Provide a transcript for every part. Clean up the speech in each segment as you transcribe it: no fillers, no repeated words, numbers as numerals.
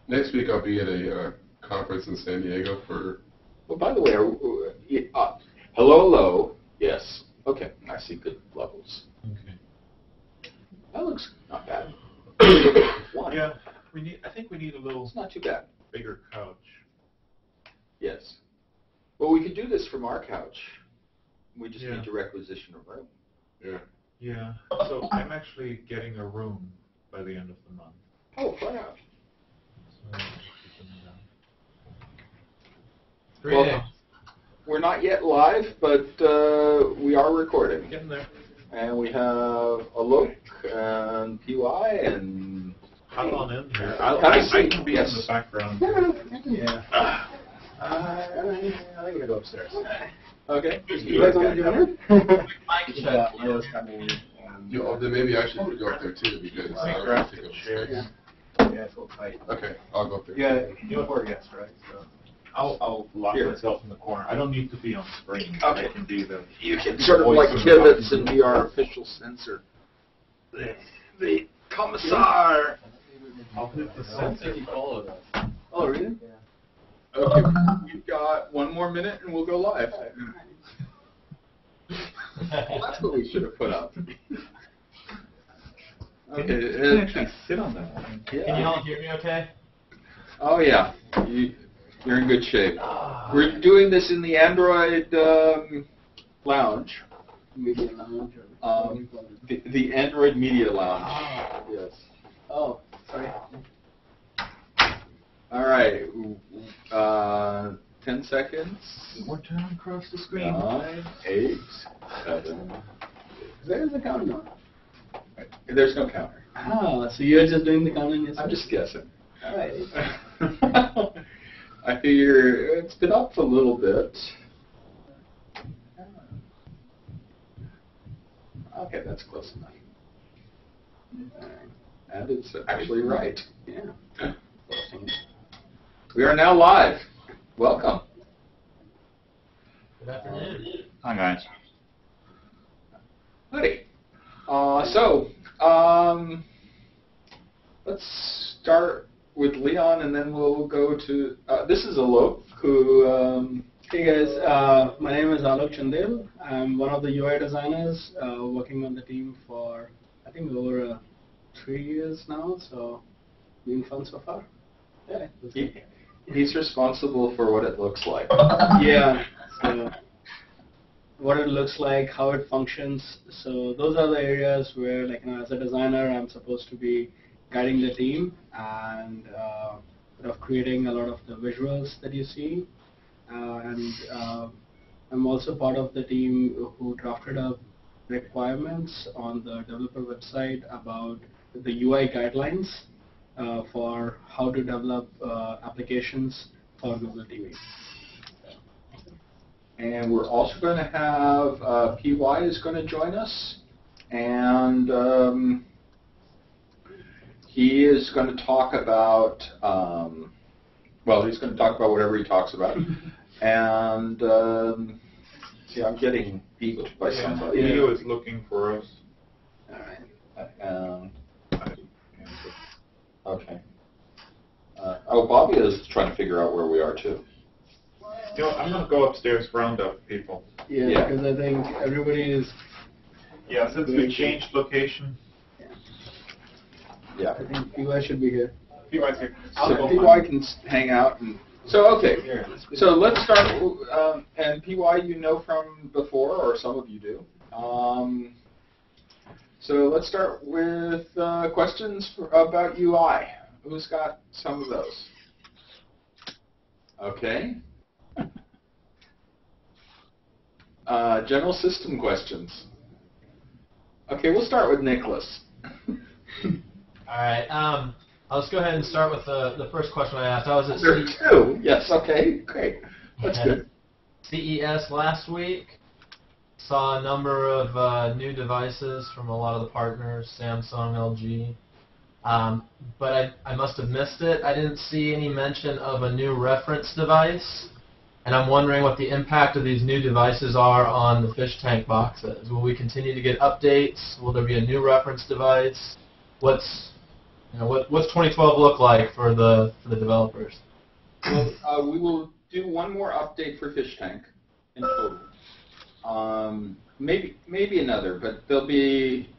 Next week I'll be at a conference in San Diego for... Well, by the way, hello. Yes. Okay, I see good levels. Okay. That looks not bad. Yeah, I think we need a little. It's not too bad. Bigger couch. Yes. Well, we could do this from our couch. We just Yeah. need to requisition a room. Yeah. Yeah. So I'm actually getting a room by the end of the month. Oh, far out. So, Well, we're not yet live, but we are recording. Getting there. And we have Alok and PY and... Hop on in here. I can be yes. in the background. Yeah. I'm going to go upstairs. Okay. You guys want to join in? I was coming. Then maybe I should go up there too because I don't have to go upstairs. Yeah, it's a little tight. Okay, I'll go up there. Yeah, you have 4 guests, right? So. I'll lock Here. myself in the corner. I don't need to be on screen. Okay. I can be the. You can sort of like Kivitz and be our official censor. The commissar. I'll hit the censor. Followed us. Oh, really? Yeah. Okay, we've got 1 more minute and we'll go live. Well, that's what we should have put up. Okay. You can actually sit on that one. Yeah. Can you all hear me okay? Oh yeah, you're in good shape. We're doing this in the Android lounge. Media lounge. The Android Media Lounge. Yes. Oh, sorry. All right. 10 seconds. We're turning across the screen. 9, 8, 7. Where's the countdown? There's no counter. Ah, so you're just doing the countdown yourself? I'm just guessing. All right. I figure it's been up a little bit. Okay, that's close enough. And it's actually right. Yeah. We are now live. Welcome. Good afternoon. Hi, guys. Howdy. Let's start with Leon, and then we'll go to. This is Alok, who. Hey guys, my name is Alok Chandel. I'm one of the UI designers working on the team for I think over 3 years now. So, been fun so far. Yeah. He's responsible for what it looks like. Yeah. So, what it looks like, how it functions. So those are the areas where, like, as a designer, I'm supposed to be guiding the team and sort of creating a lot of the visuals that you see. I'm also part of the team who drafted up requirements on the developer website about the UI guidelines for how to develop applications for Google TV. And we're also going to have PY is going to join us, and he is going to talk about, he's going to talk about whatever he talks about. And see, I'm getting beeped by somebody. Leo is looking for us. All right. Okay. Bobby is trying to figure out where we are too. You know, I'm going to go upstairs, round up people. Yeah, because I think everybody is. Yeah, since we changed location. Yeah. I think PY should be here. PY's here. So PY can hang out. And so, okay. So let's start. And PY you know from before, or some of you do. So let's start with questions about UI. Who's got some of those? Okay. General system questions. Okay, we'll start with Nicholas. All right. I'll just go ahead and start with the first question I asked. I was at There are 2. Yes. Okay. Great. That's good. CES last week. Saw a number of new devices from a lot of the partners, Samsung, LG. But I must have missed it. I didn't see any mention of a new reference device. And I'm wondering what the impact of these new devices are on the fish tank boxes. Will we continue to get updates? Will there be a new reference device? What's You know, what's 2012 look like for the developers? Well, we will do one more update for Fish Tank in total. Maybe another, but there'll be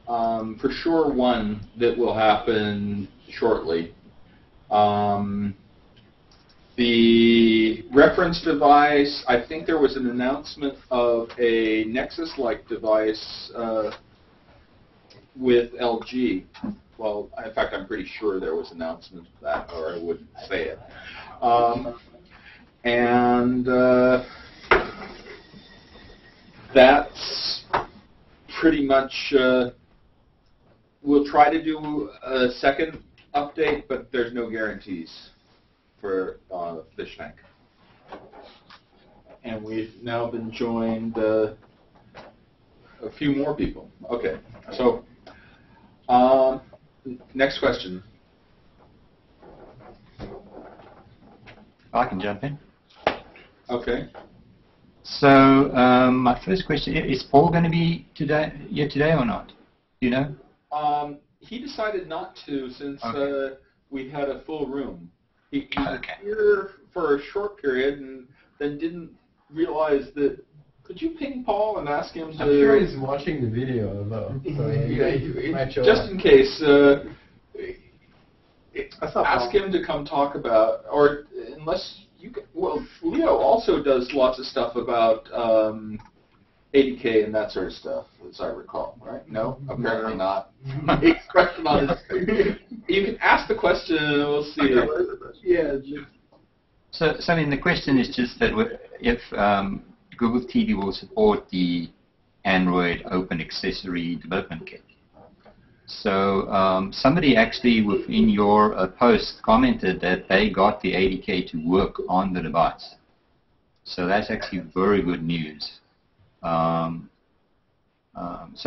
for sure one that will happen shortly. The reference device, I think there was an announcement of a Nexus-like device with LG. Well, in fact, I'm pretty sure there was an announcement of that, or I wouldn't say it. That's pretty much, we'll try to do a second update, but there's no guarantees for Fish Tank. And we've now been joined a few more people. Okay, so next question. I can jump in. Okay. So my first question, is Paul going to be here today or not? Do you know? He decided not to since we had a full room. He was Okay. here for a short period and then didn't realize that. Could you ping Paul and ask him to? I'm sure he's watching the video though. So he might show just up. in case, ask him to come talk about, or unless you can, well, Leo also does lots of stuff about ADK and that sort of stuff, as I recall, right? No? Apparently not. Big question on his screen. You can ask the question and we'll see. Yeah. So I mean, the question is just that if Google TV will support the Android Open Accessory Development Kit. So somebody actually within your post commented that they got the ADK to work on the device. So that's actually very good news. So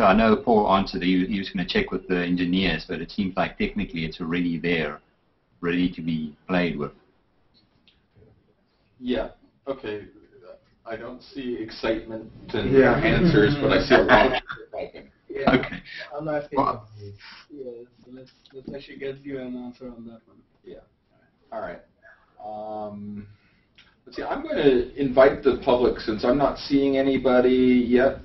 I know Paul answered that he was going to check with the engineers, but it seems like technically it's already there, ready to be played with. Yeah. Okay. I don't see excitement in your answers, but I see a lot of excitement. Yeah. Okay. I'm asking. Well, Yeah, so let's actually get you an answer on that one. Yeah. All right. Let's see. I'm going to invite the public since I'm not seeing anybody yet,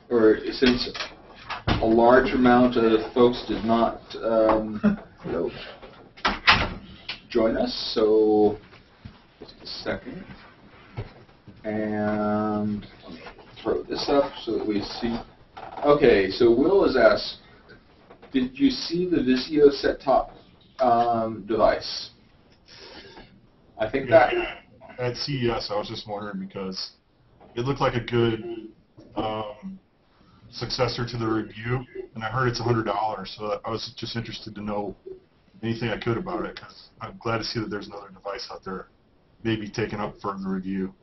or since a large amount of folks did not join us. So just a second, and let me throw this up so that we see. Okay, so Will has asked, did you see the Vizio set-top device? I think that. At CES, I was just wondering because it looked like a good successor to the review, and I heard it's $100, so I was just interested to know anything I could about it, because I'm glad to see that there's another device out there maybe taken up for the review.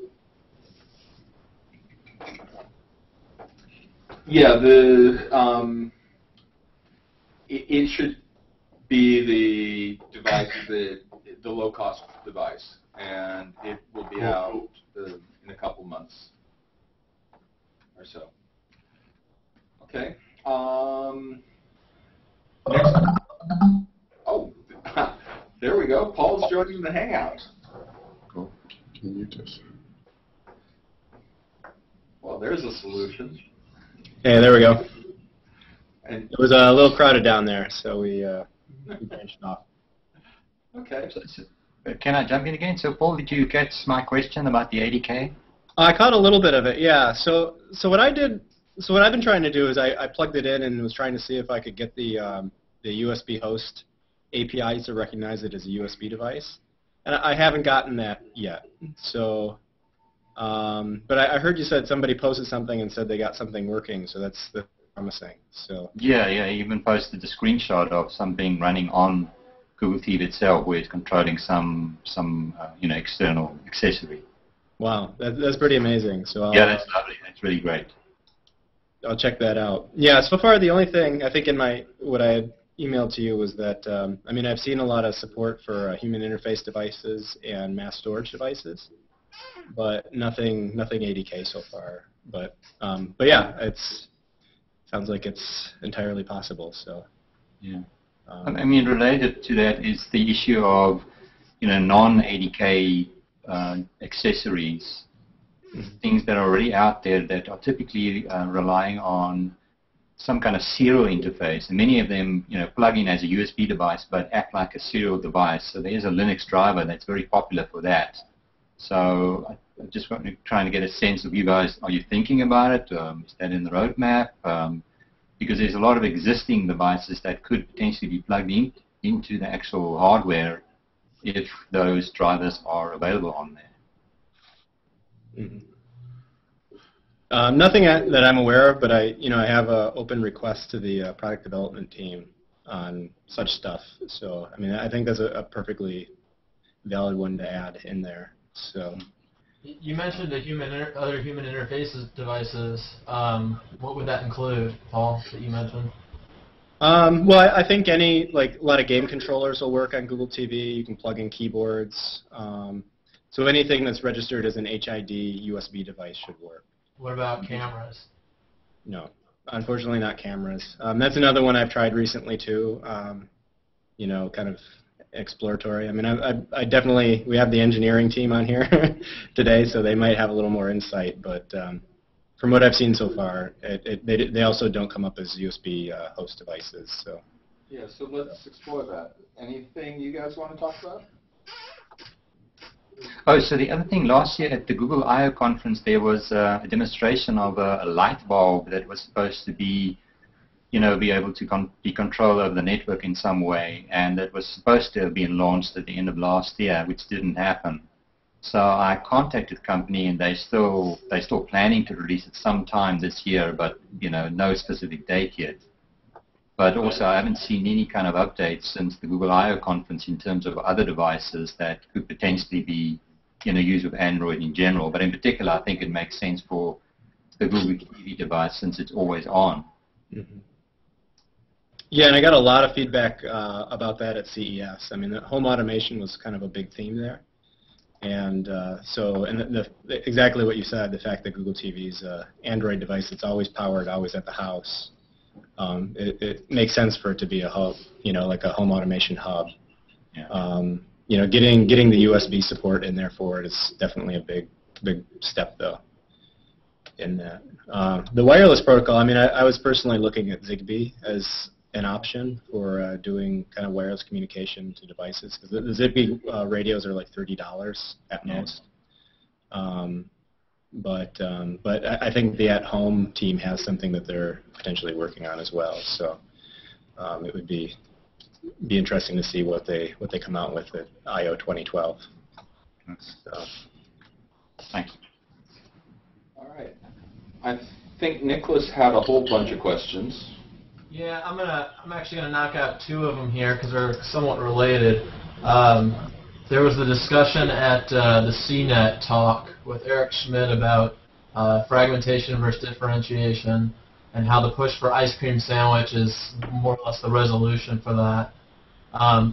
Yeah, it should be the device, the low-cost device, and it will be out in a couple months or so. Okay. Next. Oh, there we go. Paul's joining the Hangout. Cool. Can you mute this? Well, there's a solution. Hey, there we go. And It was a little crowded down there, so we branched off. okay. Can I jump in again? So Paul, did you catch my question about the ADK? I caught a little bit of it, yeah. So what I've been trying to do is I plugged it in and was trying to see if I could get the USB host APIs to recognize it as a USB device, and I haven't gotten that yet. So, but I heard you said somebody posted something and said they got something working, so that's promising. So Yeah, he even posted a screenshot of something running on Google TV itself, where it's controlling some external accessory. wow, that's pretty amazing. So Yeah, that's lovely. That's really great. I'll check that out. Yeah, so far the only thing I think in what I had emailed to you was that I mean, I've seen a lot of support for human interface devices and mass storage devices, but nothing ADK so far. But yeah, it's sounds like it's entirely possible. So Yeah. I mean, related to that is the issue of, non-ADK accessories, things that are already out there that are typically relying on some kind of serial interface. And many of them, plug in as a USB device but act like a serial device. So there is a Linux driver that's very popular for that. So I just want to try and get a sense of you guys. Are you thinking about it? Is that in the roadmap? Because there's a lot of existing devices that could potentially be plugged into the actual hardware if those drivers are available on there. Mm-hmm. Nothing that I'm aware of, but I have an open request to the product development team on such stuff. So I mean, I think that's a perfectly valid one to add in there. So. You mentioned the other human interfaces devices. What would that include, Paul, that you mentioned? Well, I think a lot of game controllers will work on Google TV. You can plug in keyboards. So anything that's registered as an HID USB device should work. What about cameras? No, unfortunately not cameras. That's another one I've tried recently too. Kind of exploratory. I mean, I definitely, we have the engineering team on here today, so they might have a little more insight. But from what I've seen so far, they also don't come up as USB host devices. So. Yeah, so let's explore that. Anything you guys want to talk about? Oh, so the other thing, last year at the Google I/O conference, there was a demonstration of a light bulb that was supposed to be, be able to be controlled over the network in some way, and it was supposed to have been launched at the end of last year, which didn't happen. So I contacted the company, and they're still planning to release it sometime this year, but no specific date yet. But also, I haven't seen any kind of updates since the Google I/O conference in terms of other devices that could potentially be, used with Android in general. But in particular, I think it makes sense for the Google TV device since it's always on. Mm-hmm. Yeah, and I got a lot of feedback about that at CES. I mean, the home automation was kind of a big theme there. And exactly what you said, the fact that Google TV's Android device that's always powered, always at the house, it makes sense for it to be a hub, like a home automation hub. Yeah. Getting the USB support in there for it is definitely a big step, though, in that. The wireless protocol, I mean, I was personally looking at Zigbee as an option for doing kind of wireless communication to devices, because the Zigbee radios are like $30 at most. But I think the at-home team has something that they're potentially working on as well. So it would be interesting to see what they come out with at I/O 2012. So. Thank you. All right. I think Nicholas had a whole bunch of questions. Yeah, I'm actually gonna knock out two of them here because they're somewhat related. There was the discussion at the CNET talk with Eric Schmidt about fragmentation versus differentiation, and how the push for ice cream sandwich is more or less the resolution for that.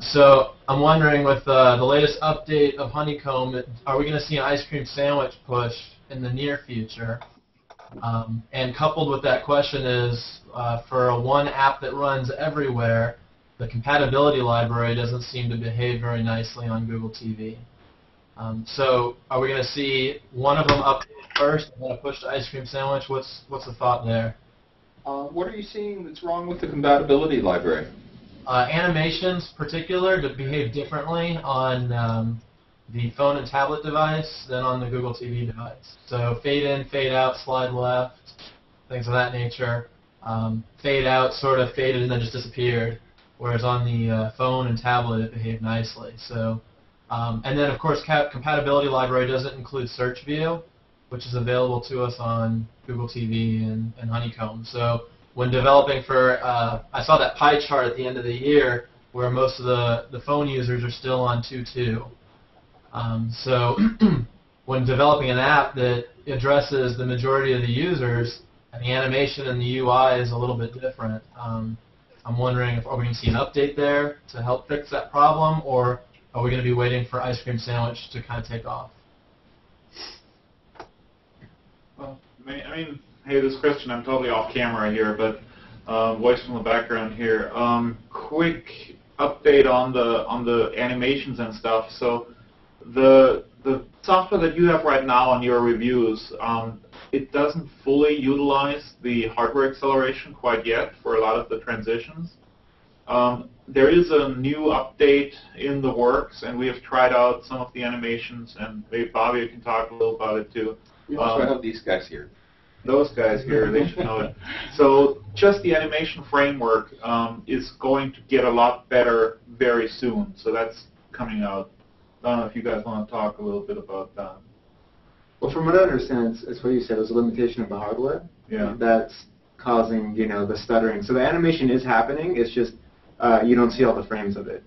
So I'm wondering, with the latest update of Honeycomb, are we going to see an ice cream sandwich push in the near future? And coupled with that question is, for a one app that runs everywhere, the compatibility library doesn't seem to behave very nicely on Google TV. So are we going to see one of them update first and then a push to ice cream sandwich? What's the thought there? What are you seeing that's wrong with the compatibility library? Animations, particular, to behave differently on the phone and tablet device than on the Google TV device. So fade in, fade out, slide left, things of that nature. Fade out sort of faded and then just disappeared, whereas on the phone and tablet it behaved nicely. So, and then of course compatibility library doesn't include search view, which is available to us on Google TV and Honeycomb. So when developing for, I saw that pie chart at the end of the year where most of the phone users are still on 2.2. So when developing an app that addresses the majority of the users, and the animation and the UI is a little bit different, I'm wondering if are we going to see an update there to help fix that problem, or are we going to be waiting for ice cream sandwich to kind of take off? Well, I mean, hey, this question, I'm totally off camera here, but Voice from the background here. Quick update on the animations and stuff. So the software that you have right now on your reviews, it doesn't fully utilize the hardware acceleration quite yet for a lot of the transitions. There is a new update in the works, and we have tried out some of the animations, and maybe Bobby can talk a little about it too. We also have these guys here. Those guys here, they should know it. So just the animation framework is going to get a lot better very soon. So that's coming out. I don't know if you guys want to talk a little bit about that. Well, from what I understand, it's what you said. It's a limitation of the hardware. Yeah. That's causing, the stuttering. So the animation is happening. It's just you don't see all the frames of it.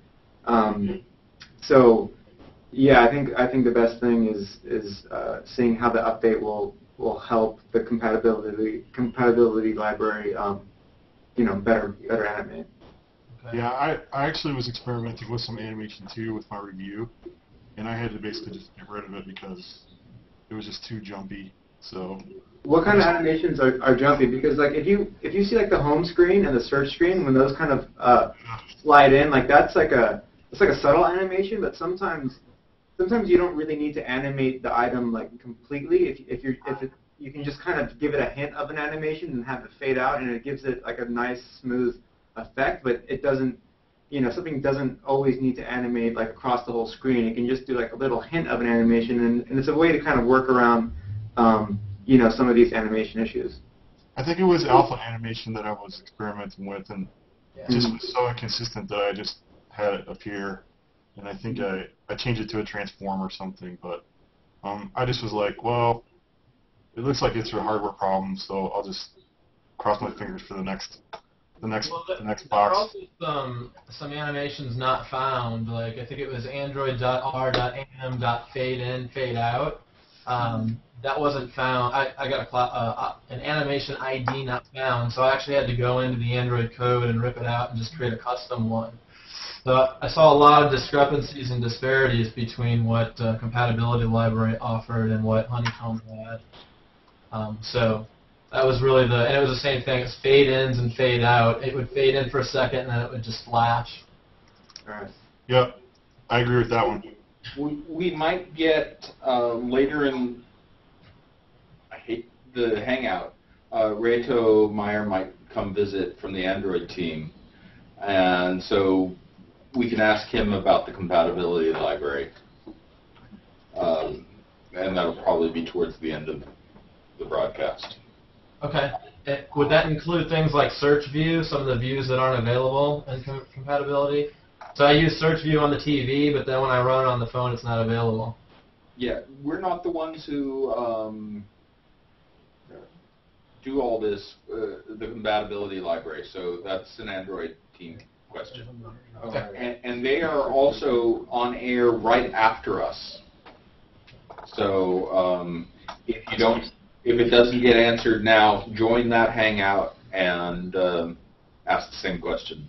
So, yeah, I think the best thing is seeing how the update will help the compatibility library, better animate. Okay. Yeah, I actually was experimenting with some animation too with my review, and I had to basically just get rid of it because it was just too jumpy. So. What kind of animations are jumpy? Because like if you see like the home screen and the search screen, when those kind of slide in, like it's like a subtle animation, but sometimes you don't really need to animate the item like completely. If you can just kind of give it a hint of an animation and have it fade out, and it gives it like a nice smooth effect, but it doesn't, something doesn't always need to animate like across the whole screen. It can just do like a little hint of an animation, and it's a way to kind of work around, some of these animation issues. I think it was alpha animation that I was experimenting with, and just was so inconsistent that I just had it appear, and I think I changed it to a transform or something, but I just was like, well, it looks like it's a hardware problem, so I'll just cross my fingers for the next box. There are also some animations not found. Like I think it was android.r.am.fade in, fade out. That wasn't found. I got an animation ID not found, so I actually had to go into the Android code and rip it out and just create a custom one. So I saw a lot of discrepancies and disparities between what compatibility library offered and what Honeycomb had. So that was really and it was the same thing. It's fade ins and fade out. It would fade in for a second and then it would just flash. All right. Yep, I agree with that one. We might get later in, I hate the Hangout, Reto Meyer might come visit from the Android team, and so we can ask him about the compatibility library, and that'll probably be towards the end of the broadcast. Okay. Would that include things like search view, some of the views that aren't available in compatibility? So I use search view on the TV, but then when I run it on the phone, it's not available. Yeah, we're not the ones who do all this, the compatibility library, so that's an Android team question. Okay. And they are also on air right after us. So if it doesn't get answered now, join that Hangout and ask the same question.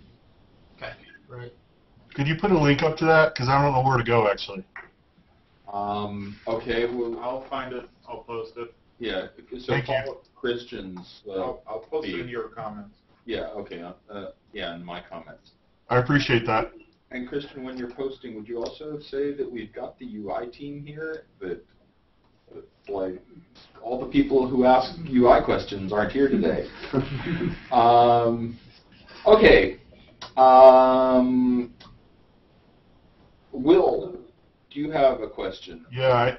Okay, great. Could you put a link up to that? Because I don't know where to go, actually. Okay, well, I'll find it. I'll post it. yeah, so Thank you. follow Christian's I'll post it feed. in your comments. Yeah, okay, yeah, in my comments. I appreciate that. And Christian, when you're posting, would you also say that we've got the UI team here, that like all the people who ask UI questions aren't here today? Okay. Will, do you have a question? Yeah,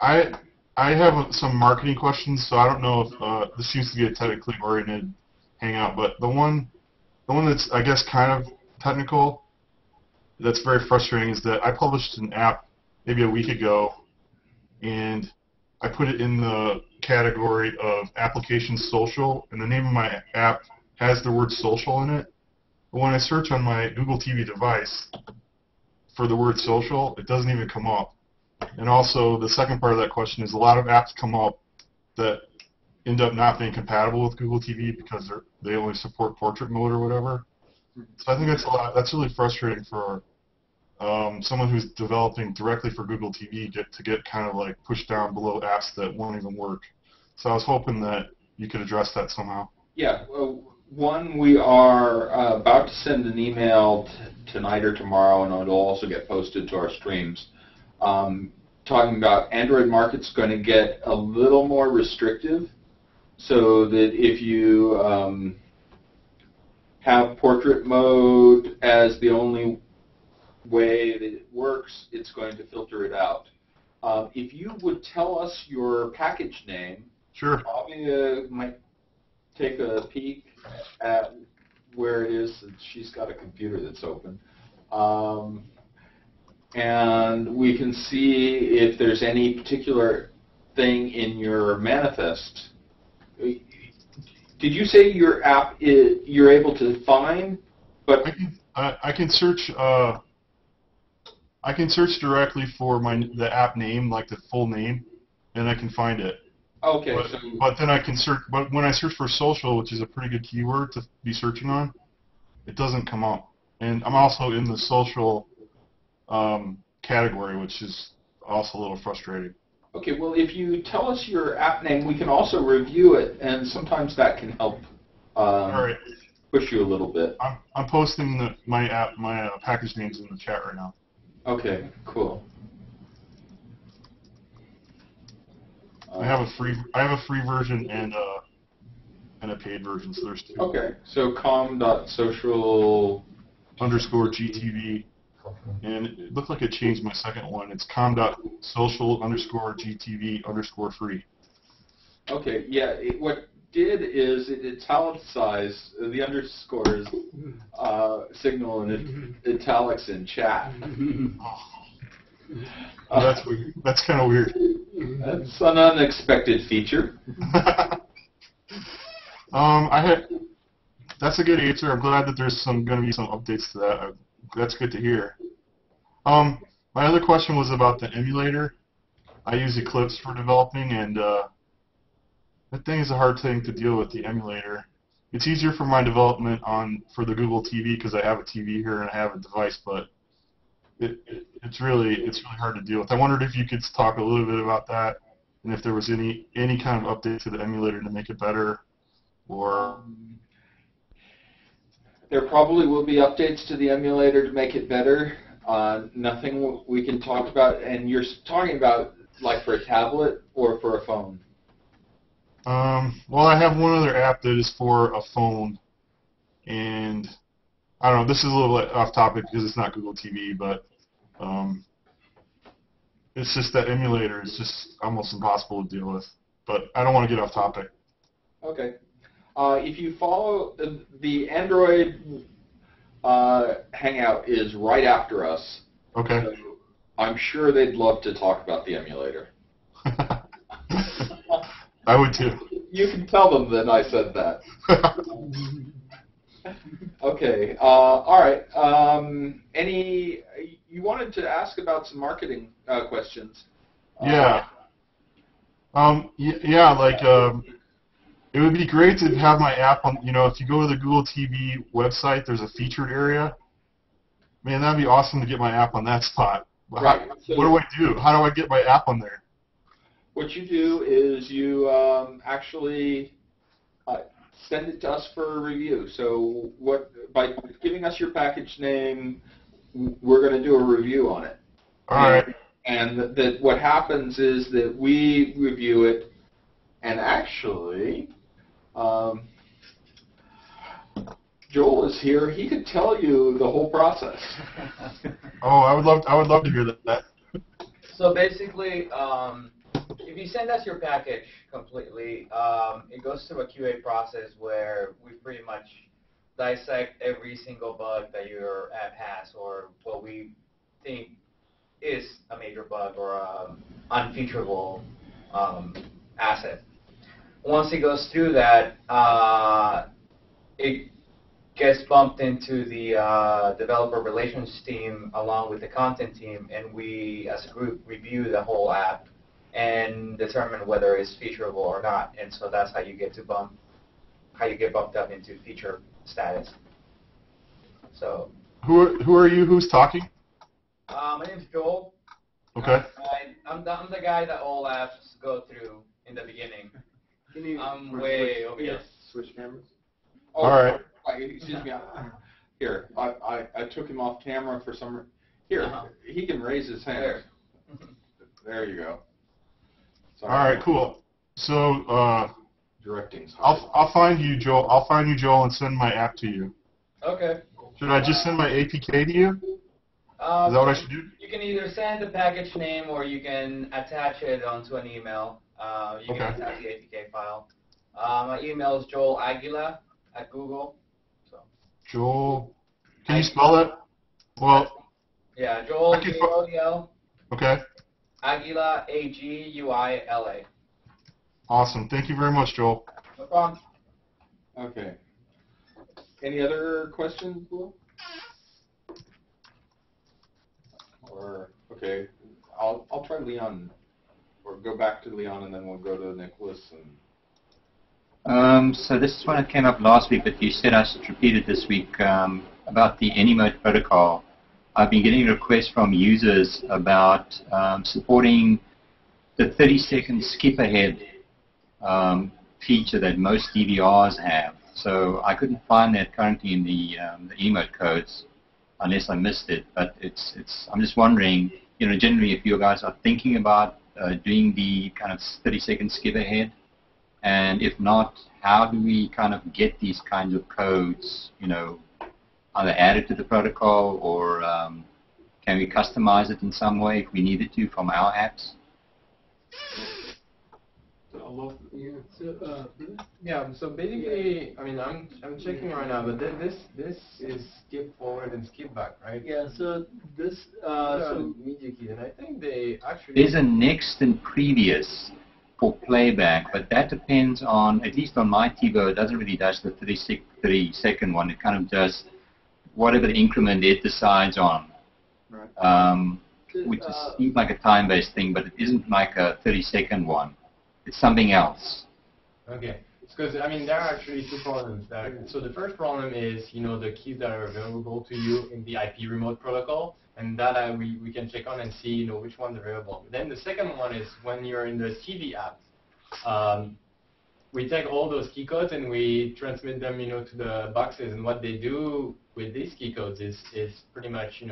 I have some marketing questions, so I don't know if this seems to be a technically oriented hangout, but the one that's, I guess, kind of technical, that's very frustrating, is that I published an app maybe a week ago, and I put it in the category of application social, and the name of my app has the word social in it. But when I search on my Google TV device for the word social, it doesn't even come up. And also, the second part of that question is a lot of apps come up that end up not being compatible with Google TV because they only support portrait mode or whatever. So I think that's really frustrating for someone who's developing directly for Google TV to get kind of like pushed down below apps that won't even work. So I was hoping that you could address that somehow. Yeah, well, One, we are about to send an email tonight or tomorrow, and it'll also get posted to our streams, talking about Android Market's going to get a little more restrictive, so that if you have portrait mode as the only way that it works, it's going to filter it out. If you would tell us your package name, Sure. Bobby might take a peek at where it is. She's got a computer that's open. And we can see if there's any particular thing in your manifest. Did you say your app you're able to find? But I can search. I can search directly for the app name, like the full name, and I can find it. Okay. But then I can search. But when I search for social, which is a pretty good keyword to be searching on, it doesn't come up. And I'm also in the social category, which is also a little frustrating. Okay, well, if you tell us your app name, we can also review it, and sometimes that can help All right. push you a little bit. I'm posting my package names in the chat right now. Okay, cool. I have a free version and a paid version, so there's two. Okay, so com.social _GTV, and it looked like it changed my second one. It's com.social_GTV_free. Okay, yeah, what did is it italicized the underscores signal in italics in chat. That's weird. That's kind of weird. That's an unexpected feature. That's a good answer. I'm glad that there's going to be some updates to that. That's good to hear. My other question was about the emulator. I use Eclipse for developing, and that thing is a hard thing to deal with, the emulator. It's easier for my development for the Google TV because I have a TV here and I have a device, but it's really hard to deal with. I wondered if you could talk a little bit about that, and if there was any kind of update to the emulator to make it better, or there probably will be updates to the emulator to make it better. Nothing we can talk about, and you're talking about like for a tablet or for a phone? Well, I have one other app that is for a phone, and I don't know, this is a little off topic because it's not Google TV, but it's just that emulator is just almost impossible to deal with. But I don't want to get off topic. Okay. If you follow the Android Hangout is right after us. Okay. So I'm sure they'd love to talk about the emulator. I would too. You can tell them that I said that. Okay. All right. You wanted to ask about some marketing questions. Yeah. Yeah, like it would be great to have my app on, if you go to the Google TV website, there's a featured area. Man, that'd be awesome to get my app on that spot. Right. What do I do? How do I get my app on there? What you do is you actually send it to us for a review. So by giving us your package name, we're going to do a review on it. All right. And what happens is that we review it, and actually, Joel is here. He could tell you the whole process. Oh, I would love to hear that. So basically, if you send us your package completely, it goes through a QA process where we pretty much dissect every single bug that your app has, or what we think is a major bug or unfeaturable asset. Once it goes through that, it gets bumped into the developer relations team along with the content team, and we, as a group, review the whole app and determine whether it's featureable or not. And so that's how you get bumped up into feature status. So. Who are you? Who's talking? My name's Joel. Okay. I'm the guy that all apps go through in the beginning. I'm way over here. Switch cameras. Oh, All right. Excuse me. Here, I took him off camera for some. Here, he can raise his hand. There. There you go. Sorry. All right, cool. So Directing's I'll find you, Joel. I'll find you, Joel, and send my app to you. Okay. Should I just send my APK to you? Is that what I should do? You can either send the package name or you can attach it onto an email. You can attach the APK file. My email is joelaguila@google. So. Joel, can you spell it? Well, yeah, Joel, J-O-E-L. Okay. Aguila, A-G-U-I-L-A. Awesome. Thank you very much, Joel. No problem. Okay. Any other questions, Will? Or okay, I'll try Leon, or go back to Leon, and then we'll go to Nicholas. And So this is one that came up last week, but you said I should repeat it this week about the AnyMode protocol. I've been getting requests from users about supporting the 30-second skip ahead feature that most DVRs have. So I couldn't find that currently in the emote codes, unless I missed it. But I'm just wondering, generally if you guys are thinking about doing the kind of 30-second skip ahead, and if not, how do we kind of get these kinds of codes, either added to the protocol, or can we customize it in some way if we needed to from our apps? So basically, I mean, I'm checking right now, but this is skip forward and skip back, right? Yeah. So this media key, and I think they actually. There's a next and previous for playback, but that depends on, at least on my TiVo, it doesn't really touch the 30-second one. It kind of does whatever the increment it decides on, which seems like a time-based thing, but it isn't like a 30-second one. It's something else. Okay, because I mean there are actually two problems there. So the first problem is the keys that are available to you in the IP remote protocol, and that we can check on and see which one's available. Then the second one is when you're in the TV app, we take all those key codes and we transmit them to the boxes, and what they do with these key codes is pretty much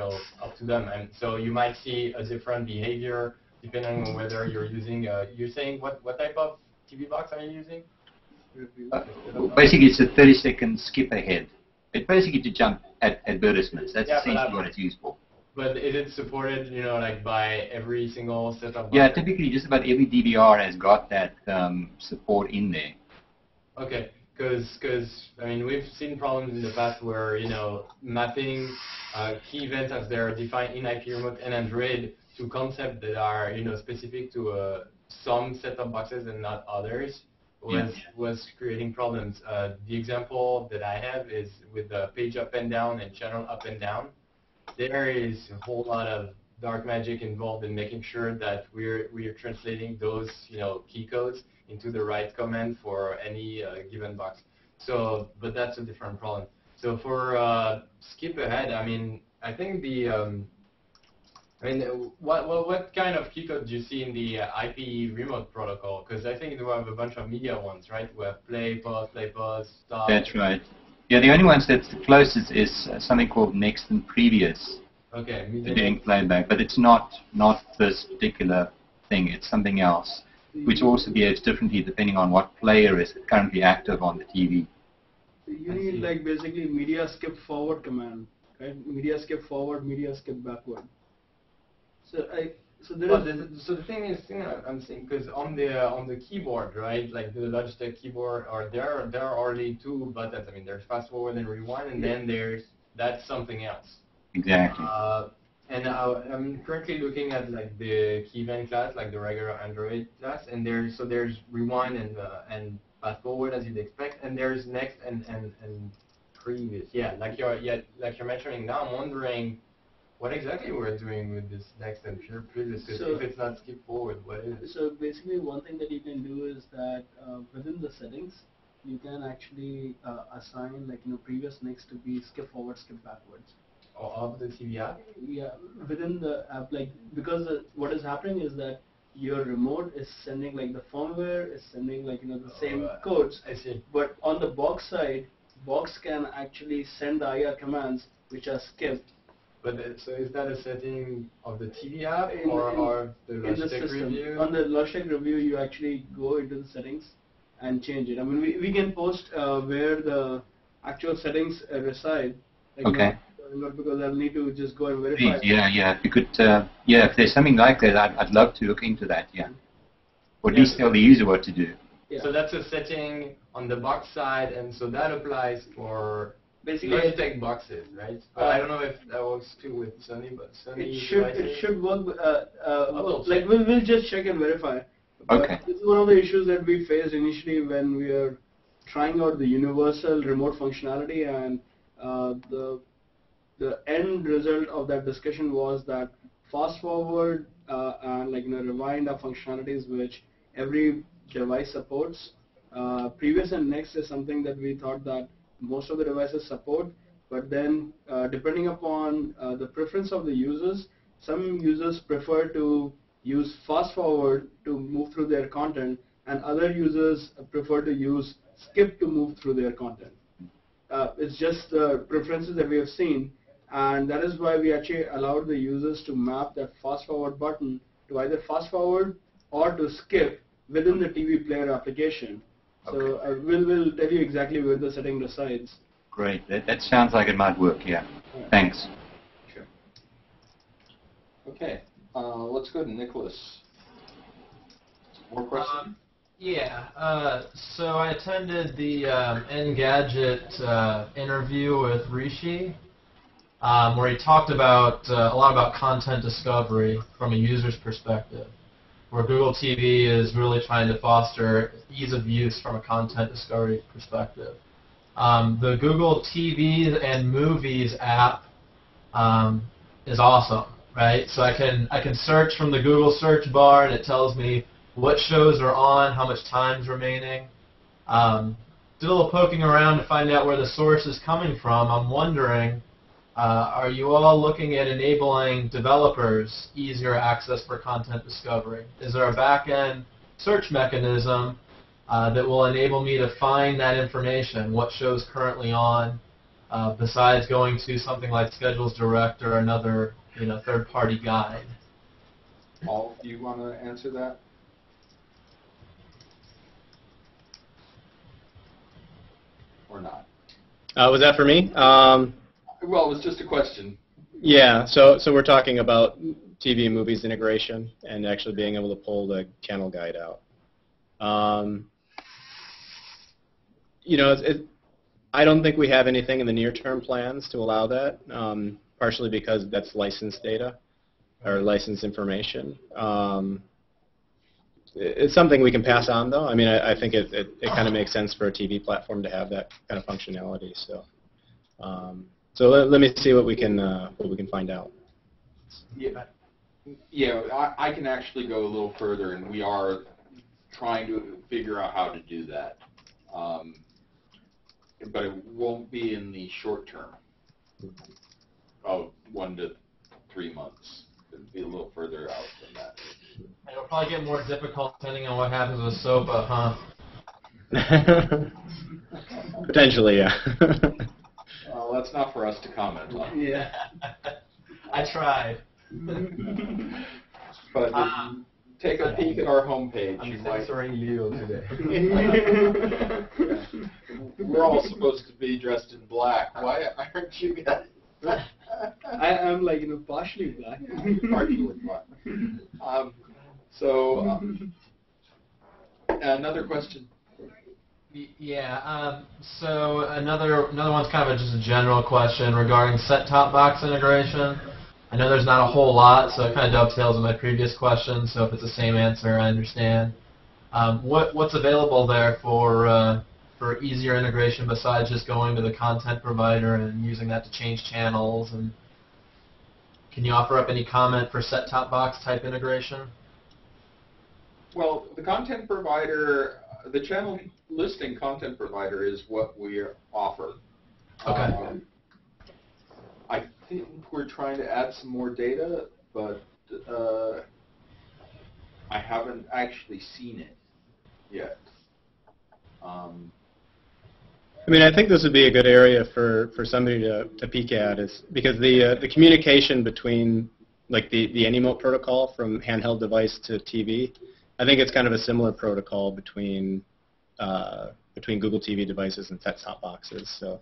up to them. And so you might see a different behavior depending on whether you're using, you're saying what type of TV box are you using? Basically, it's a 30-second skip ahead. It's basically to jump at advertisements. That's essentially what it's used for. But is it supported, like by every single set of boxes? Yeah, typically just about every DVR has got that support in there. Okay, because I mean we've seen problems in the past where mapping key events as they're defined in IP remote and Android to concepts that are specific to some set-top boxes and not others was creating problems. The example that I have is with the page up and down and channel up and down. There is a whole lot of dark magic involved in making sure that we're translating those key codes into the right command for any given box. So, but that's a different problem. So for skip ahead, I mean, I think the what kind of key code do you see in the IP remote protocol? Because I think we have a bunch of media ones, right? We have play, pause, stop. That's right. Yeah, the only ones that's the closest is something called next and previous. Okay. Doing playback, but it's not this particular thing. It's something else, which also behaves differently depending on what player is currently active on the TV. You need like basically media skip forward command, right? Media skip forward, media skip backward. So the thing is, I'm saying, because on the keyboard, right, like the Logitech keyboard, or there are already two buttons. I mean, there's fast forward and rewind, and then that's something else. Exactly. And I'm currently looking at like the key event class, like the regular Android class, and there's rewind and fast forward as you'd expect, and there's next and previous. Yeah, like you're mentioning now. I'm wondering what exactly we're doing with this next and previous. Because if it's not skip forward, what is it? So basically, one thing that you can do is that within the settings, you can actually assign like previous next to be skip forward, skip backwards. Of the TV app? Yeah, within the app, like because what is happening is that your remote is sending like the firmware is sending like the same codes. I see. But on the box side, box can actually send the IR commands which are skipped. But so is that a setting of the TV app In- or the in the Logitech system. review? On the Logitech review, you actually go into the settings and change it. I mean, we can post where the actual settings reside. Like Okay. not because I'll need to just go and Please, verify. yeah. If you could, if there's something like that, I'd love to look into that. Yeah. Or at least tell the user what to do. Yeah. So that's a setting on the box side, and so that applies for Basically, Logitech boxes, right? But I don't know if that works too with Sony, but Sony it should work. will Like check. we'll just check and verify. But Okay. this is one of the issues that we faced initially when we are trying out the universal remote functionality, and the end result of that discussion was that fast forward and rewind are functionalities which every device supports. Previous and next is something that we thought that most of the devices support, but then depending upon the preference of the users, some users prefer to use fast forward to move through their content, and other users prefer to use skip to move through their content. It's just the preferences that we have seen, and that is why we actually allowed the users to map that fast forward button to either fast forward or to skip within the TV player application. So we'll tell you exactly where the setting resides. Great. That sounds like it might work. Yeah. Thanks. Sure. Okay. Let's go to Nicholas. More questions? So I attended the Engadget interview with Rishi, where he talked about a lot about content discovery from a user's perspective, where Google TV is really trying to foster ease of use from a content discovery perspective. The Google TV and Movies app is awesome, right? So I can search from the Google search bar, and it tells me what shows are on, how much time's remaining. Did a little poking around to find out where the source is coming from. I'm wondering, are you all looking at enabling developers easier access for content discovery? Is there a back-end search mechanism that will enable me to find that information, what show's currently on, besides going to something like Schedules Direct or another third-party guide? Paul, do you want to answer that? Or not? Was that for me? Well, it was just a question. Yeah, so we're talking about TV and movies integration and actually being able to pull the channel guide out. I don't think we have anything in the near-term plans to allow that, partially because that's licensed data or licensed information. It's something we can pass on, though. I mean, I think it kind of makes sense for a TV platform to have that kind of functionality. So, let me see what we can find out. I can actually go a little further, and we are trying to figure out how to do that. But it won't be in the short term of 1 to 3 months. It'll be a little further out than that. It'll probably get more difficult depending on what happens with SOPA, huh? Potentially, yeah. Well, that's not for us to comment on. Yeah. I tried. But if you take a peek at our homepage, you I'm might. censoring Leo today. We're all supposed to be dressed in black. Why aren't you guys? I'm partially black. Partially black. Another question. So another one's kind of just a general question regarding set-top box integration. I know there's not a whole lot, so it kind of dovetails with my previous question. So if it's the same answer, I understand. What's available there for easier integration besides just going to the content provider and using that to change channels? And can you offer up any comment for set-top box type integration? Well, the content provider, the channel listing content provider is what we offer. Okay. I think we're trying to add some more data, but I haven't actually seen it yet. I mean, I think this would be a good area for somebody to peek at, is because the communication between like the Animote protocol from handheld device to TV, I think it's kind of a similar protocol between Google TV devices and set-top boxes. So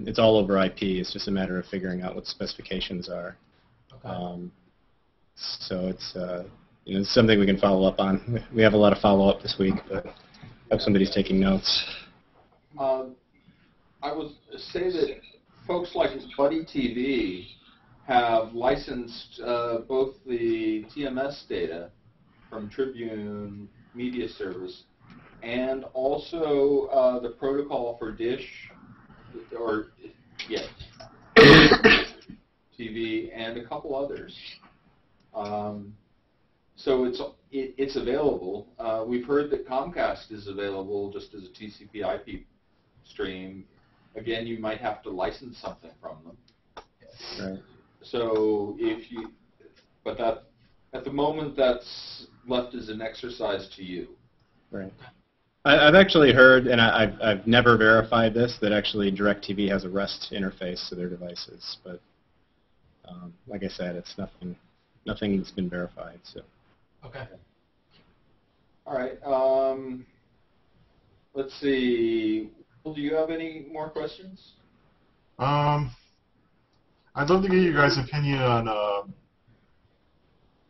it's all over IP. It's just a matter of figuring out what specifications are. Okay. So it's it's something we can follow up on. We have a lot of follow-up this week, but I hope somebody's taking notes. I would say that folks like Buddy TV have licensed both the TMS data from Tribune Media Service and also the protocol for Dish, or TV, and a couple others. So it's available. We've heard that Comcast is available just as a TCP/IP stream. Again, you might have to license something from them. Right. So but that at the moment that's left as an exercise to you. Right. I've actually heard, and I've never verified this, that actually DirecTV has a REST interface to their devices. But like I said, it's nothing that's been verified. So. Okay. All right. Let's see. Well, do you have any more questions? I'd love to get your guys' opinion on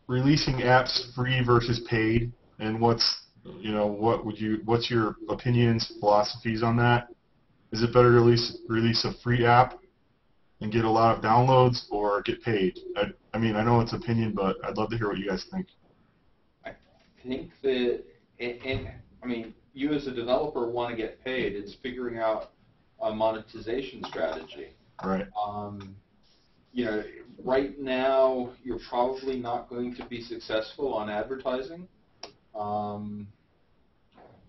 releasing apps free versus paid, and what's your opinions, philosophies on that? Is it better to release a free app and get a lot of downloads, or get paid? I mean, I know it's opinion, but I'd love to hear what you guys think. I think that, I mean, you as a developer want to get paid. It's figuring out a monetization strategy. Right. Right now you're probably not going to be successful on advertising,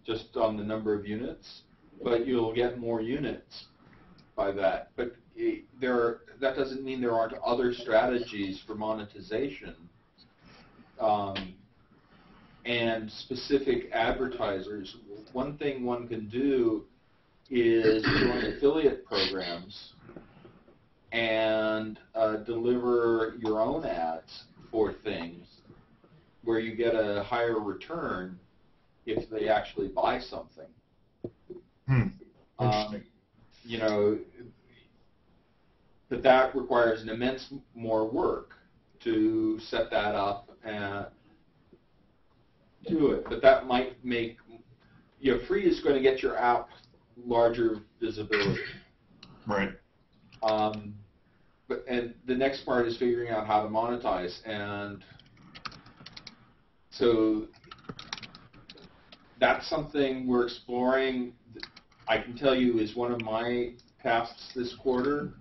just on the number of units, but you'll get more units by that. But that doesn't mean there aren't other strategies for monetization. And specific advertisers. One thing one can do is join affiliate programs and deliver your own ads for things where you get a higher return if they actually buy something. Interesting. But that requires an immense more work to set that up and do it. But that might make, free is going to get your app larger visibility. Right. And the next part is figuring out how to monetize. And so that's something we're exploring. I can tell you is one of my tasks this quarter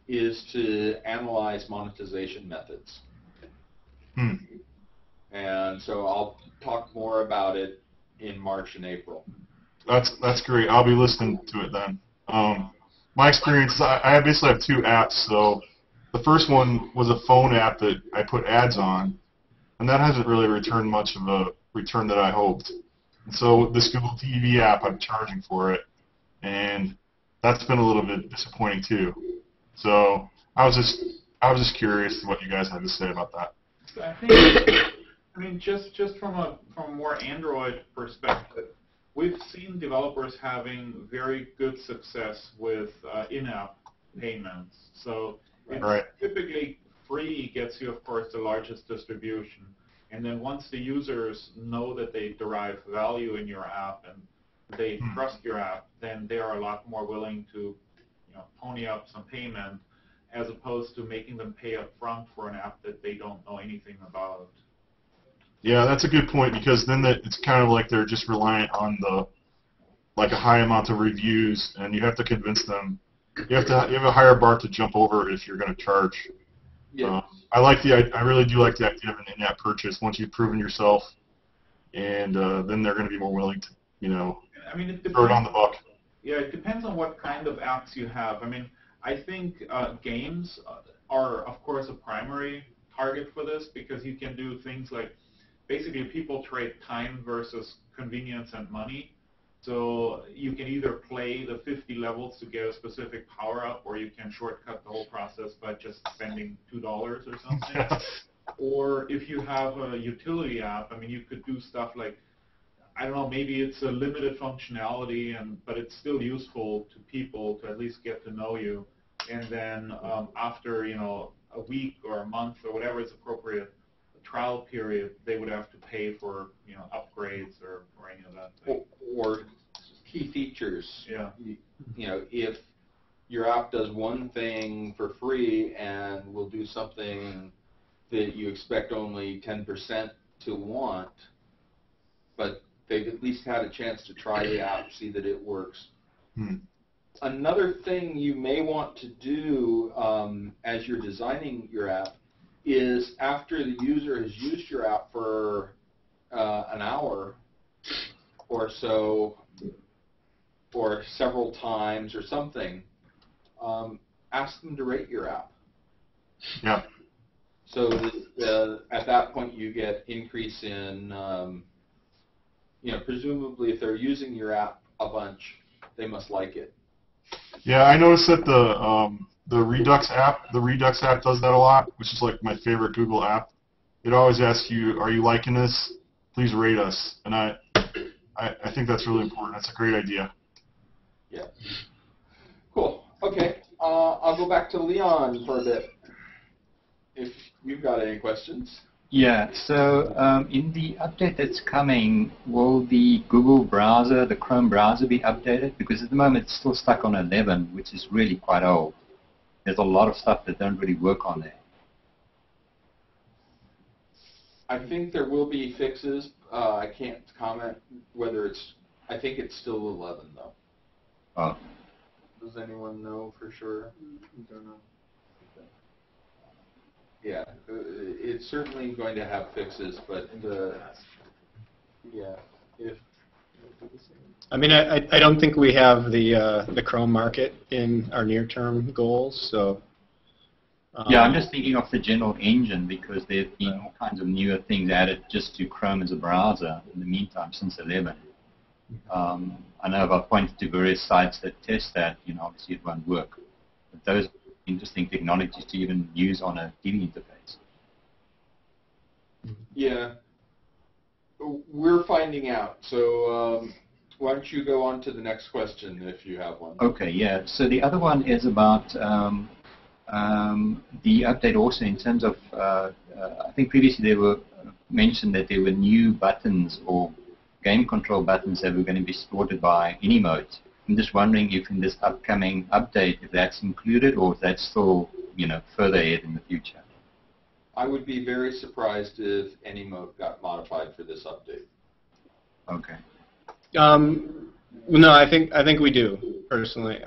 is to analyze monetization methods. And so I'll talk more about it in March and April. That's great. I'll be listening to it then. My experience is I basically have two apps. So the first one was a phone app that I put ads on, and that hasn't really returned much of a return that I hoped. And so this Google TV app, I'm charging for it, and that's been a little bit disappointing too. So I was just curious what you guys had to say about that. So I mean, just from a more Android perspective, we've seen developers having very good success with in-app payments. So it's typically free gets you, of course, the largest distribution. And then once the users know that they derive value in your app and they trust your app, then they are a lot more willing to pony up some payment as opposed to making them pay up front for an app that they don't know anything about. Yeah, that's a good point, because then it's kind of like they're just reliant on a high amount of reviews, and you have to convince them. You have a higher bar to jump over if you're going to charge. Yeah. I really do like the idea of an in-app purchase once you've proven yourself, and then they're going to be more willing to I mean, throw it on the buck. Yeah, it depends on what kind of apps you have. I mean, I think games are, of course, a primary target for this, because you can do things like, basically people trade time versus convenience and money. So you can either play the 50 levels to get a specific power-up, or you can shortcut the whole process by just spending $2 or something. Or if you have a utility app, I mean, you could do stuff like, I don't know, maybe it's a limited functionality, but it's still useful to people to at least get to know you. And then after, a week or a month or whatever is appropriate, a trial period, they would have to pay for, upgrades or any of that thing. Or key features. Yeah. If your app does one thing for free and will do something that you expect only 10% to want, but they've at least had a chance to try the app, see that it works. Another thing you may want to do as you're designing your app is after the user has used your app for an hour or so, or several times or something, ask them to rate your app. Yeah. So that, at that point you get increase in, presumably if they're using your app a bunch, they must like it. Yeah, I noticed that the Redux app does that a lot, which is like my favorite Google app. It always asks you, "Are you liking this? Please rate us." And I think that's really important. That's a great idea. Yeah. Cool. Okay. I'll go back to Leon for a bit. If you've got any questions. Yeah, so in the update that's coming, will the Google browser, the Chrome browser, be updated? Because at the moment it's still stuck on 11, which is really quite old. There's a lot of stuff that don't really work on there. I think there will be fixes. I can't comment whether I think it's still 11 though. Oh. Does anyone know for sure? Don't know. Yeah, it's certainly going to have fixes, but I mean, I don't think we have the Chrome market in our near-term goals, so. Yeah, I'm just thinking of the general engine because there have been all kinds of newer things added just to Chrome as a browser in the meantime since 11. I know I've pointed to various sites that test that, obviously it won't work. But those interesting technologies to even use on a TV interface. Yeah, we're finding out. So why don't you go on to the next question if you have one? Okay, yeah. So the other one is about the update also in terms of, I think previously they were mentioned that there were new buttons or game control buttons that were going to be supported by any mode. I'm just wondering if in this upcoming update, if that's included or if that's still, further ahead in the future. I would be very surprised if any mode got modified for this update. Okay. No, I think we do personally.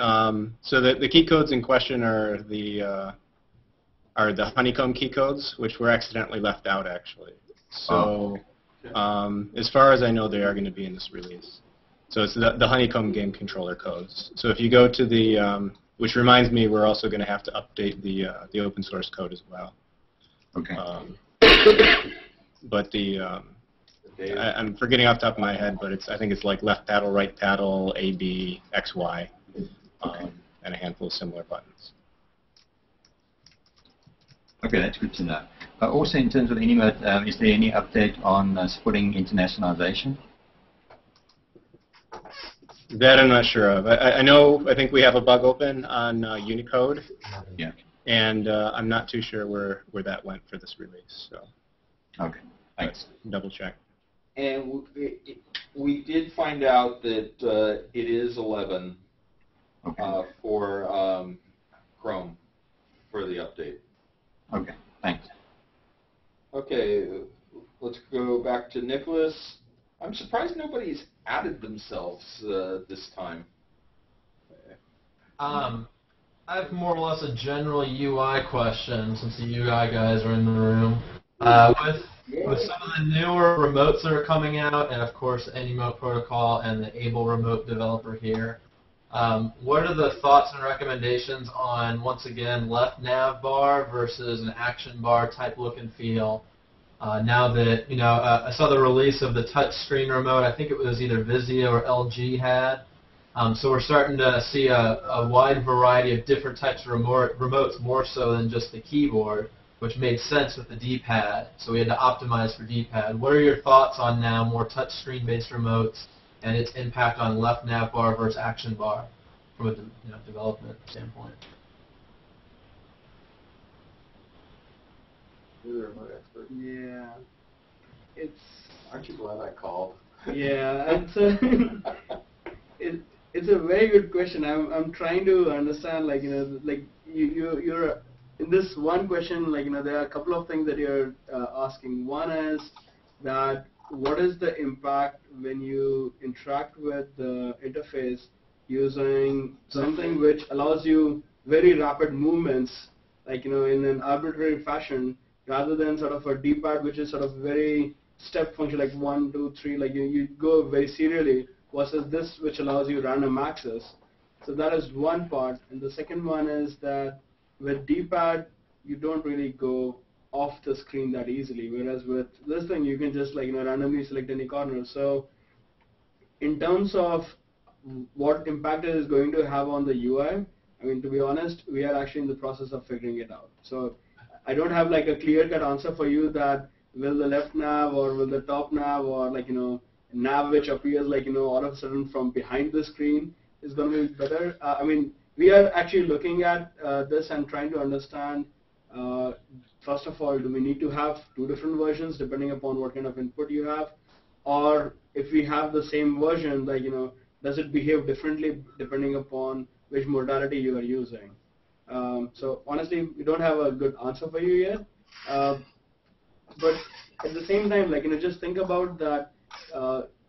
So the key codes in question are the honeycomb key codes, which were accidentally left out actually. So as far as I know, they are going to be in this release. So it's the honeycomb game controller codes. So if you go to the, which reminds me, we're also going to have to update the open source code as well. Okay. But I'm forgetting off the top of my head, but I think it's like left paddle, right paddle, A, B, X, Y, and a handful of similar buttons. Okay, that's good to know. Also, in terms of any mode, is there any update on supporting internationalization? That I'm not sure of. I think we have a bug open on Unicode. Yeah. And I'm not too sure where that went for this release. So. Okay, thanks. Double check. And we did find out that it is 11 for Chrome for the update. Okay, thanks. Okay, let's go back to Nicholas. I'm surprised nobody's added themselves this time. I have more or less a general UI question since the UI guys are in the room. With some of the newer remotes that are coming out, and of course AnyMote protocol and the Able Remote developer here, what are the thoughts and recommendations on, once again, left nav bar versus an action bar type look and feel? Now that, I saw the release of the touch screen remote, I think it was either Vizio or LG had. So we're starting to see a wide variety of different types of remotes, more so than just the keyboard, which made sense with the D-pad. So we had to optimize for D-pad. What are your thoughts on now more touch screen-based remotes and its impact on left nav bar versus action bar from a development standpoint? You're the remote expert. Yeah, it's Aren't you glad I called? yeah, it's a very good question. I'm trying to understand, like you're in this one question, like there are a couple of things that you're asking. One is that what is the impact when you interact with the interface using something which allows you very rapid movements, like in an arbitrary fashion, rather than sort of a D-pad which is sort of very step function, like 1, 2, 3, like you go very serially, versus this which allows you random access. So that is one part. And the second one is that with D-pad, you don't really go off the screen that easily, whereas with this thing, you can just randomly select any corner. So in terms of what impact it is going to have on the UI, I mean, to be honest, we are actually in the process of figuring it out. So I don't have like a clear-cut answer for you that will the left nav or will the top nav or nav which appears all of a sudden from behind the screen is going to be better. I mean, we are actually looking at this and trying to understand, first of all, do we need to have two different versions depending upon what kind of input you have? Or if we have the same version, does it behave differently depending upon which modality you are using? So honestly, we don't have a good answer for you yet. But at the same time, just think about that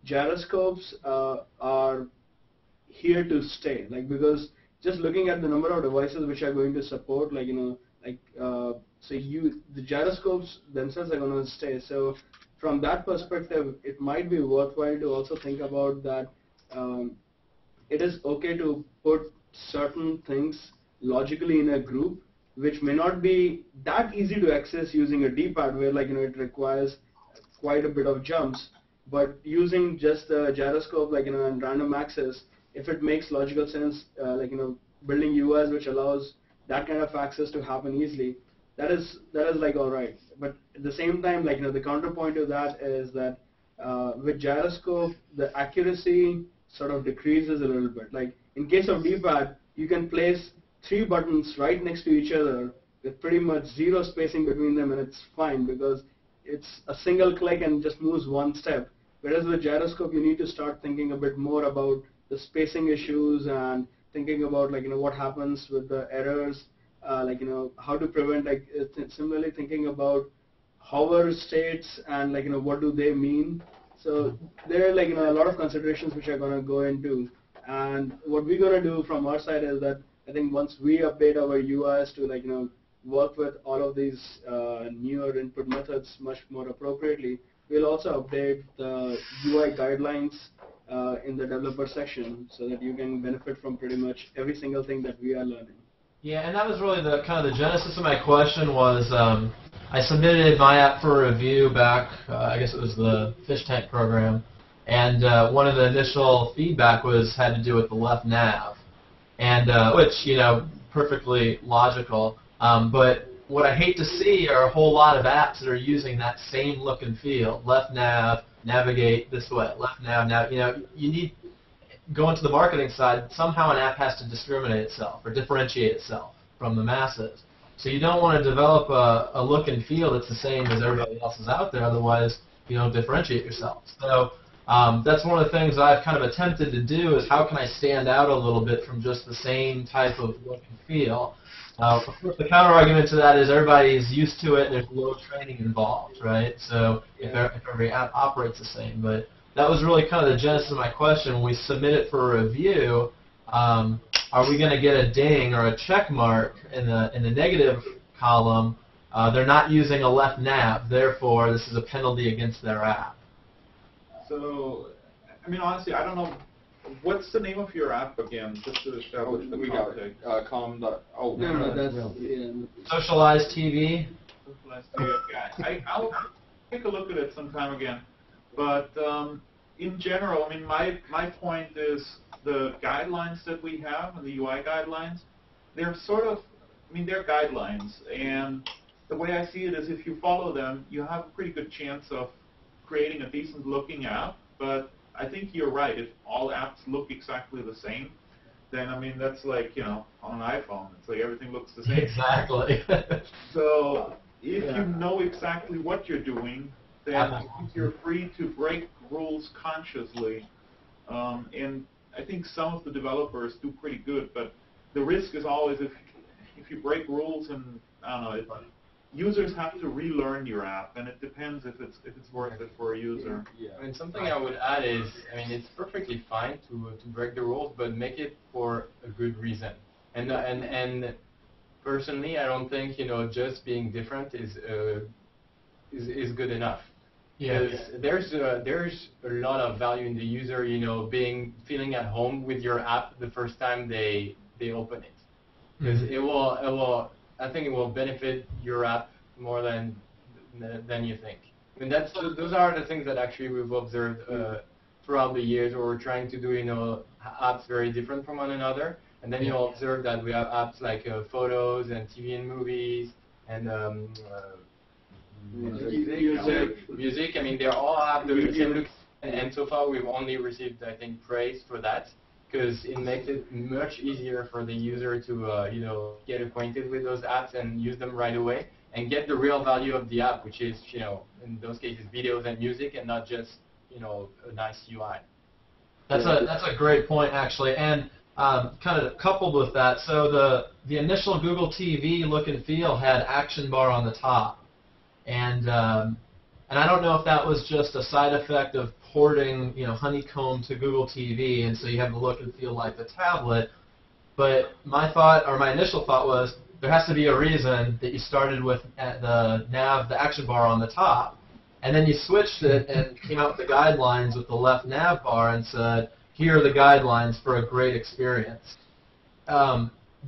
gyroscopes are here to stay, because just looking at the number of devices which are going to support, the gyroscopes themselves are going to stay. So from that perspective, it might be worthwhile to also think about that it is okay to put certain things logically in a group, which may not be that easy to access using a D-pad, where it requires quite a bit of jumps. But using just the gyroscope, and random access, if it makes logical sense, building UIs which allows that kind of access to happen easily, that is all right. But at the same time, the counterpoint to that is that with gyroscope, the accuracy sort of decreases a little bit. Like in case of D-pad, you can place 3 buttons right next to each other with pretty much 0 spacing between them, and it's fine because it's a single click and just moves 1 step. Whereas with gyroscope, you need to start thinking a bit more about the spacing issues and thinking about what happens with the errors, how to prevent, similarly thinking about hover states and what do they mean. So there are a lot of considerations which are going to go into, and what we're going to do from our side is that I think once we update our UIs to work with all of these newer input methods much more appropriately, we'll also update the UI guidelines in the developer section so that you can benefit from pretty much every single thing that we are learning. Yeah, and that was really the kind of the genesis of my question was I submitted my app for review back, I guess it was the fish tank program, and one of the initial feedback had to do with the left nav, and which, perfectly logical, but what I hate to see are a whole lot of apps that are using that same look and feel. Left nav, navigate this way. Left nav, you need, going to the marketing side, somehow an app has to discriminate itself or differentiate itself from the masses. So you don't want to develop a look and feel that's the same as everybody else's out there, otherwise you don't differentiate yourself. So that's one of the things I've kind of attempted to do is how can I stand out a little bit from just the same type of look and feel. Of course, the counter-argument to that is everybody's used to it and there's low training involved, right? So if every app operates the same. But that was really kind of the genesis of my question. When we submit it for a review, are we going to get a ding or a check mark in the negative column? They're not using a left nav, therefore this is a penalty against their app. So, I mean, honestly, I don't know. What's the name of your app again? Just to establish the context. That's Socialized TV. Socialized TV. take a look at it sometime again. But in general, I mean, my point is the guidelines that we have and the UI guidelines, they're sort of, I mean, they're guidelines. And the way I see it is if you follow them, you have a pretty good chance of creating a decent looking app. But I think you're right. If all apps look exactly the same, then, I mean, that's like, you know, on an iPhone. It's like everything looks the same. Exactly. So if you know exactly what you're doing, then you're free to break rules consciously. And I think some of the developers do pretty good, but the risk is always if you break rules and, I don't know, users have to relearn your app, and it depends if it's worth it for a user. Yeah. I mean, something I would add is, I mean, it's perfectly fine to break the rules, but make it for a good reason. And personally, I don't think, you know, just being different is good enough. Yeah. There's a lot of value in the user, you know, feeling at home with your app the first time they open it, because I think it will benefit your app more than you think. I mean, those are the things that actually we've observed throughout the years, where we're trying to do, you know, apps very different from one another, and then you'll observe that we have apps like photos and TV and movies and music. I mean, they're all have the same look, and so far we've only received, I think, praise for that, because it makes it much easier for the user to, you know, get acquainted with those apps and use them right away, and get the real value of the app, which is, you know, in those cases, videos and music, and not just, you know, a nice UI. That's a great point, actually, and kind of coupled with that, so the initial Google TV look and feel had action bar on the top. And I don't know if that was just a side effect of porting, you know, Honeycomb to Google TV, and so you have the look and feel like the tablet. But my thought, or my initial thought, was there has to be a reason that you started with the nav, the action bar on the top, and then you switched it and came out with the guidelines with the left nav bar and said, here are the guidelines for a great experience.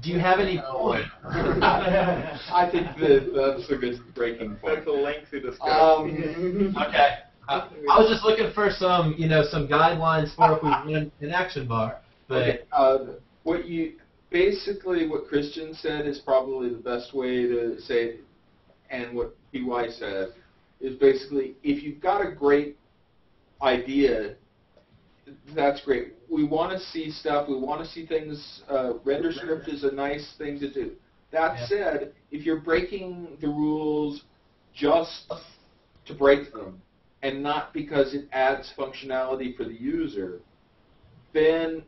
Do you have any point? I think that's a good breaking point. That's a lengthy discussion. Okay. I was just looking for some, you know, some guidelines for if we run an action bar. But okay. What Christian said is probably the best way to say it, and what PY said is basically, if you've got a great idea, that's great. We want to see stuff. We want to see things. Render script is a nice thing to do. That said, if you're breaking the rules just to break them and not because it adds functionality for the user, then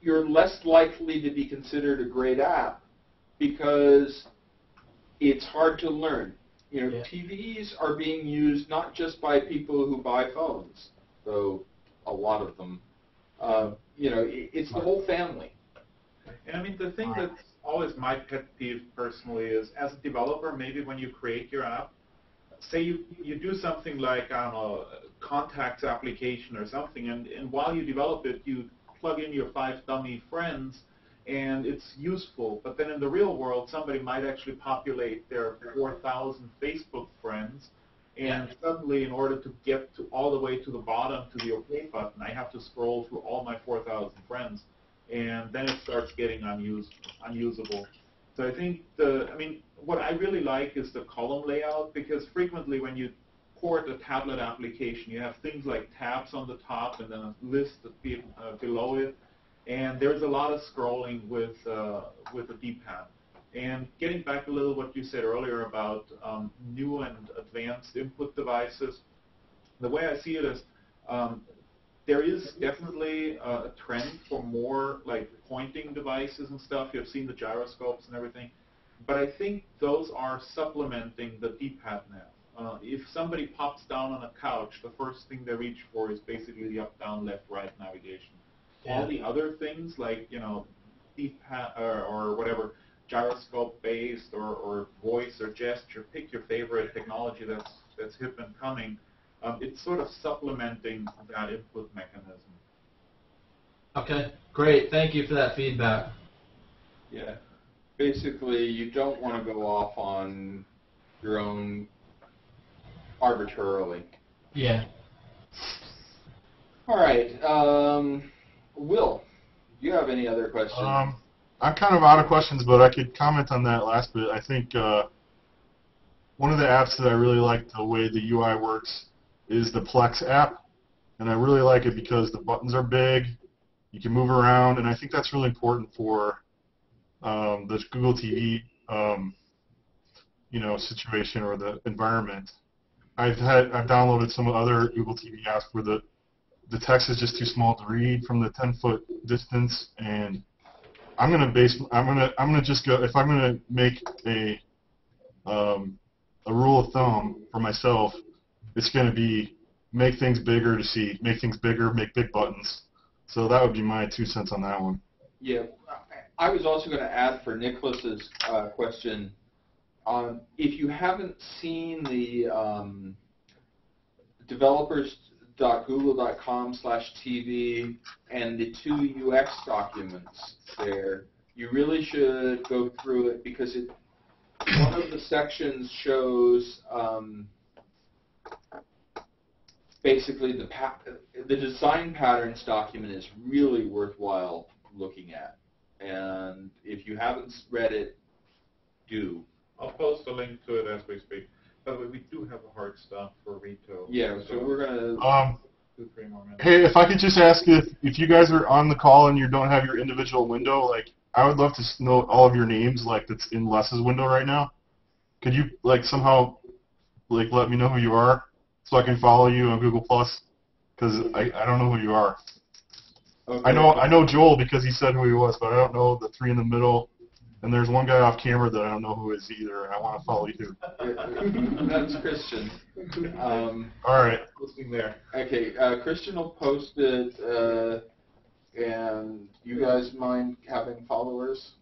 you're less likely to be considered a great app because it's hard to learn. You know, TVs are being used not just by people who buy phones, though a lot of them. You know, it's the whole family. And I mean, the thing that's always my pet peeve personally is, as a developer, maybe when you create your app, say you do something like, I don't know, a contacts application or something, and while you develop it, you plug in your 5 dummy friends, and it's useful. But then in the real world, somebody might actually populate their 4,000 Facebook friends, and suddenly, in order to get all the way to the bottom to the OK button, I have to scroll through all my 4,000 friends, and then it starts getting unusable. So I think what I really like is the column layout, because frequently when you port a tablet application, you have things like tabs on the top and then a list below it, and there's a lot of scrolling with the D-pad. And getting back a little what you said earlier about new and advanced input devices, the way I see it is there is definitely a trend for more like pointing devices and stuff. You've seen the gyroscopes and everything. But I think those are supplementing the D-pad now. If somebody pops down on a couch, the first thing they reach for is basically the up, down, left, right navigation. All the other things like, you know, D-pad or whatever, gyroscope-based or voice or gesture, pick your favorite technology that's hip and coming. It's sort of supplementing that input mechanism. Okay, great. Thank you for that feedback. Yeah. Basically, you don't want to go off on your own arbitrarily. Yeah. All right. Will, do you have any other questions? I'm kind of out of questions, but I could comment on that last bit. I think one of the apps that I really like the way the UI works is the Plex app, and I really like it because the buttons are big, you can move around, and I think that's really important for the Google TV situation or the environment. I've downloaded some other Google TV apps where the text is just too small to read from the 10-foot distance, and I'm gonna just go, if I'm gonna make a rule of thumb for myself, it's gonna be make things bigger to see, make things bigger, make big buttons. So that would be my 2 cents on that one. Yeah, I was also going to add for Nicholas's question, if you haven't seen the developers.google.com/TV and the 2 UX documents there, you really should go through it because one of the sections shows basically the design patterns document is really worthwhile looking at. And if you haven't read it, do. I'll post a link to it as we speak. By the way, we do have a hard stop for Rito. Yeah, so we're going to... 2-3 more minutes. Hey, if I could just ask if you guys are on the call and you don't have your individual window, like, I would love to know all of your names, like, that's in Les's window right now. Could you, like, somehow, like, let me know who you are so I can follow you on Google+? Because I don't know who you are. Okay. I know Joel because he said who he was, but I don't know the 3 in the middle. And there's one guy off camera that I don't know who is either, and I want to follow you. That's Christian. All right. Posting there. Okay, Christian will post it, and you guys mind having followers?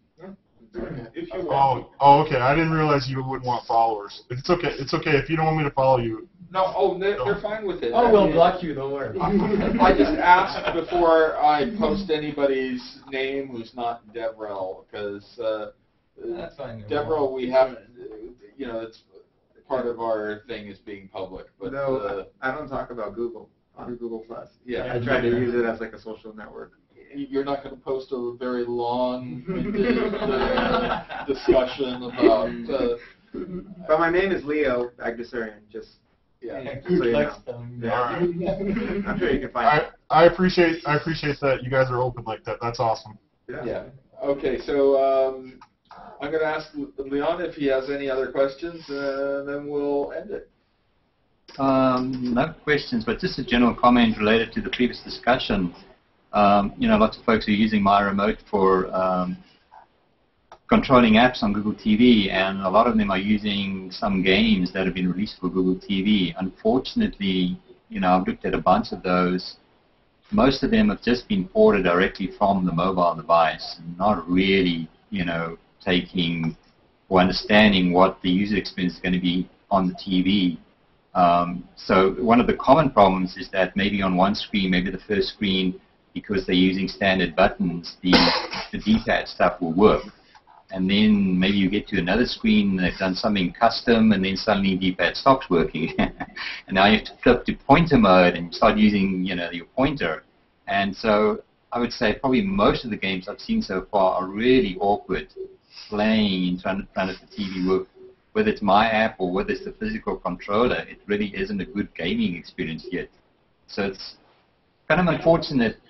If you want. Oh, okay. I didn't realize you wouldn't want followers. It's okay. It's okay if you don't want me to follow you. No, they're fine with it. Oh, we'll block you, don't worry. I just asked before I post anybody's name who's not Devrel, because That's fine. Devrel, we haven't, it's part of our thing is being public. But No, I don't talk about Google on Google+. Yeah, I try to use it as like a social network. You're not going to post a very long discussion about... But my name is Leo Bagdasarian, just... Yeah. So you know. Yeah. I'm sure you can find it. I appreciate that you guys are open like that. That's awesome. Yeah. Okay, so I'm going to ask Leon if he has any other questions, and then we'll end it. No questions, but just a general comment related to the previous discussion. Lots of folks are using My Remote for controlling apps on Google TV, and a lot of them are using some games that have been released for Google TV. Unfortunately, I've looked at a bunch of those. Most of them have just been ported directly from the mobile device, and not really, taking or understanding what the user experience is going to be on the TV. So one of the common problems is that maybe on one screen, maybe the first screen, because they're using standard buttons, the D-pad stuff will work. And then maybe you get to another screen, they've done something custom, and then suddenly D-pad stops working. And now you have to flip to pointer mode and start using, your pointer. And so I would say probably most of the games I've seen so far are really awkward playing in front of the TV with, whether it's my app or whether it's the physical controller. It really isn't a good gaming experience yet. So it's kind of unfortunate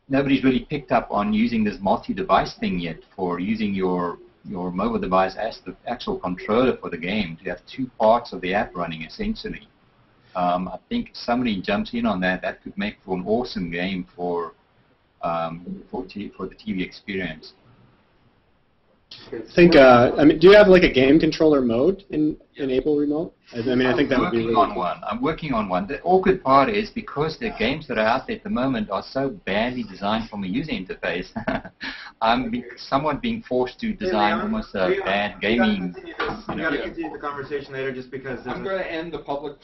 nobody's really picked up on using this multi-device thing yet for using your mobile device as the actual controller for the game, to have 2 parts of the app running essentially. I think if somebody jumps in on that, that could make for an awesome game for the TV experience. I think, do you have like a game controller mode in Enable Remote? I think that would be really cool. I'm working on one. The awkward part is because the games that are out there at the moment are so badly designed from a user interface, I'm somewhat being forced to design almost a bad gaming. We got to continue the conversation later just because... I'm going to end the public